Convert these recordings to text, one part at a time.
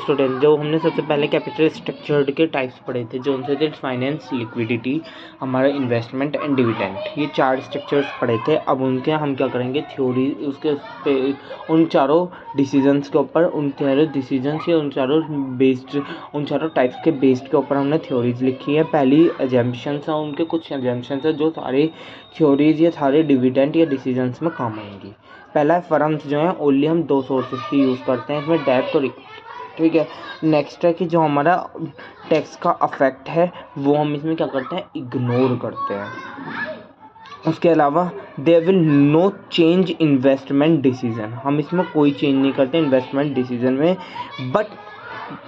Student, जो हमने सबसे पहले कैपिटल स्ट्रक्चर्ड के टाइप्स पढ़े थे, जो उनसे थे फाइनेंस, लिक्विडिटी, हमारा इन्वेस्टमेंट एंड डिविडेंड, ये 4 स्ट्रक्चर्स पढ़े थे। अब उनके हम क्या करेंगे, थ्योरी उसके पे उन चारों डिसीजंस के ऊपर, उन चारों डिसीजंस या उन चारों टाइप्स के बेस्ड के ऊपर हमने थ्योरीज लिखी है। पहली एजम्पशंस है, उनके कुछ एजम्पशंस है जो सारे थ्योरीज या सारे डिविडेंड या डिसीजंस में काम आएंगी। पहला है फर्म्स जो है ओनली हम 2 सोर्सेज की यूज़ करते हैं, इसमें डेब्ट और इक्विटी, ठीक है। नेक्स्ट है कि जो हमारा टैक्स का अफेक्ट है वो हम इसमें क्या करते हैं, इग्नोर करते हैं। उसके अलावा there will no change investment decision, हम इसमें कोई चेंज नहीं करते इन्वेस्टमेंट डिसीजन में। बट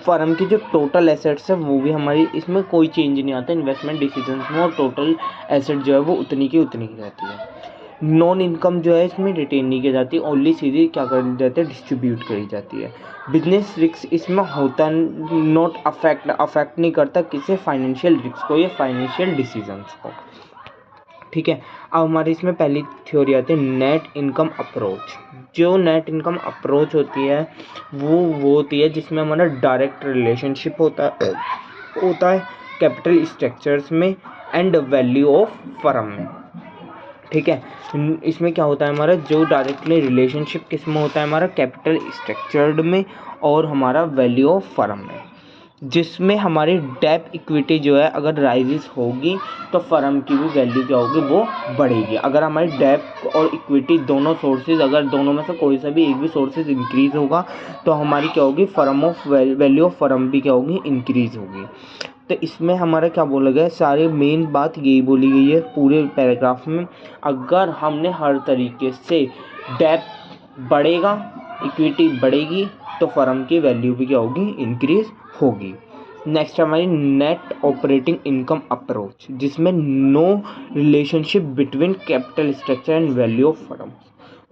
फर्म की जो टोटल एसेट्स है वो भी हमारी, इसमें कोई चेंज नहीं आता इन्वेस्टमेंट डिसीजंस में, और टोटल एसेट जो है वो उतनी की उतनी ही रहती है। नॉन इनकम जो है इसमें रिटेन नहीं की जाती, ओनली सीधी क्या कर जाती है, डिस्ट्रीब्यूट करी जाती है। बिजनेस रिस्क इसमें होता नॉट अफेक्ट नहीं करता किसी फाइनेंशियल रिस्क को या फाइनेंशियल डिसीजंस को, ठीक है। अब हमारे इसमें पहली थ्योरी आती है नेट इनकम अप्रोच। जो नेट इनकम अप्रोच होती है वो होती है जिसमें हमारा डायरेक्ट रिलेशनशिप होता है कैपिटल स्ट्रक्चर्स में एंड वैल्यू ऑफ फर्म में, ठीक है। इसमें क्या होता है हमारा, जो डायरेक्टली रिलेशनशिप किस में होता है, हमारा कैपिटल स्ट्रक्चर्ड में और हमारा वैल्यू ऑफ फर्म में, जिसमें हमारी डेब्ट इक्विटी जो है अगर राइजेस होगी तो फर्म की भी वैल्यू क्या होगी, वो बढ़ेगी। अगर हमारी डेब्ट और इक्विटी दोनों सोर्सेज, अगर दोनों में से कोई सा भी एक भी सोर्सेज इंक्रीज होगा तो हमारी क्या होगी, firm of value of firm भी क्या होगी, इंक्रीज होगी। तो इसमें हमारा क्या बोला गया है, सारी मेन बात यही बोली गई है पूरे पैराग्राफ में। अगर हमने हर तरीके से डेब्ट बढ़ेगा, इक्विटी बढ़ेगी, तो फर्म की वैल्यू भी क्या होगी, इंक्रीज होगी। नेक्स्ट हमारी नेट ऑपरेटिंग इनकम अप्रोच, जिसमें no relationship between capital structure and value of firm,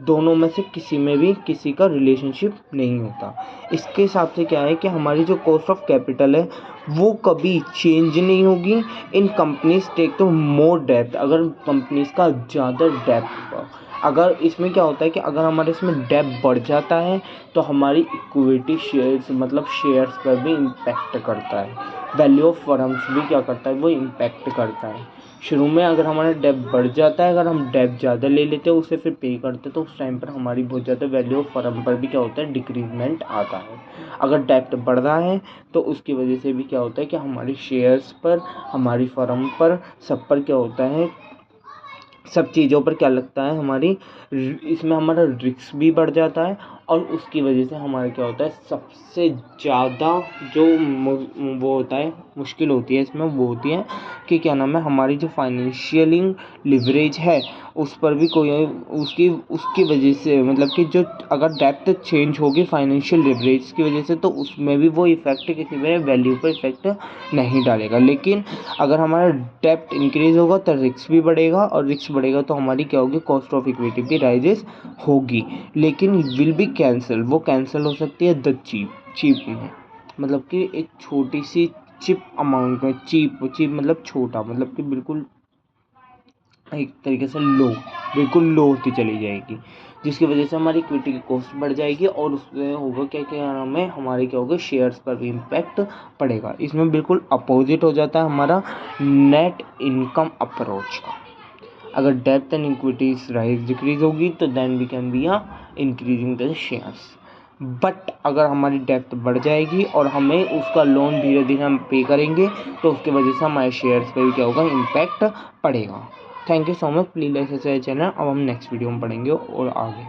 दोनों में से किसी में भी किसी का रिलेशनशिप नहीं होता। इसके हिसाब से क्या है कि हमारी जो कॉस्ट ऑफ कैपिटल है वो कभी चेंज नहीं होगी इन कंपनीज टेक तो मोर डेप्थ, अगर कंपनीज का ज़्यादा डेप्थ होगा। अगर इसमें क्या होता है कि अगर हमारे इसमें डेप्थ बढ़ जाता है तो हमारी इक्विटी शेयर्स मतलब शेयर्स पर भी इम्पैक्ट करता है, वैल्यू ऑफ फर्म्स भी क्या करता है, वो इम्पैक्ट करता है। शुरू में अगर हमारा डेब्ट बढ़ जाता है, अगर हम डेब्ट ज़्यादा ले लेते हैं उसे फिर पे करते हैं, तो उस टाइम पर हमारी बहुत ज़्यादा वैल्यू ऑफ फर्म पर भी क्या होता है, डिक्रीजमेंट आता है। अगर डेब्ट बढ़ रहा है तो उसकी वजह से भी क्या होता है कि हमारी शेयर्स पर, हमारी फर्म पर, सब पर क्या होता है, सब चीज़ों पर क्या लगता है, हमारी इसमें हमारा रिस्क भी बढ़ जाता है। और उसकी वजह से हमारा क्या होता है, सबसे ज़्यादा जो वो होता है, मुश्किल होती है इसमें, वो होती है कि क्या नाम है, हमारी जो फाइनेंशियली लिवरेज है उस पर भी कोई उसकी वजह से, मतलब कि जो अगर डेप्थ चेंज होगी फाइनेंशियल लिवरेज की वजह से, तो उसमें भी वो इफेक्ट किसी में वैल्यू पर इफेक्ट नहीं डालेगा। लेकिन अगर हमारा डेप्थ इंक्रीज होगा तो रिस्क भी बढ़ेगा, और रिस्क बढ़ेगा तो हमारी क्या होगी, कॉस्ट ऑफ इक्विटी भी राइजेस होगी। लेकिन विल बी कैंसिल, वो कैंसिल हो सकती है द चीप में, मतलब कि एक छोटी सी चिप अमाउंट में, चीप मतलब छोटा, मतलब कि बिल्कुल एक तरीके से बिल्कुल लो होती चली जाएगी, जिसकी वजह से हमारी इक्विटी की कॉस्ट बढ़ जाएगी, और उसमें होगा क्या नाम है, हमारे क्या होगा, शेयर्स पर भी इम्पैक्ट पड़ेगा। इसमें बिल्कुल अपोजिट हो जाता है हमारा नेट इनकम अप्रोच का। अगर depth and equities rise decrease होगी तो then we can be increasing the shares. But अगर हमारी डेप्थ बढ़ जाएगी और हमें उसका लोन धीरे धीरे हम पे करेंगे तो उसकी वजह से हमारे शेयर्स पे भी क्या होगा, इम्पैक्ट पड़ेगा। Thank you so much, please like subscribe channel. अब हम नेक्स्ट वीडियो में पढ़ेंगे और आगे।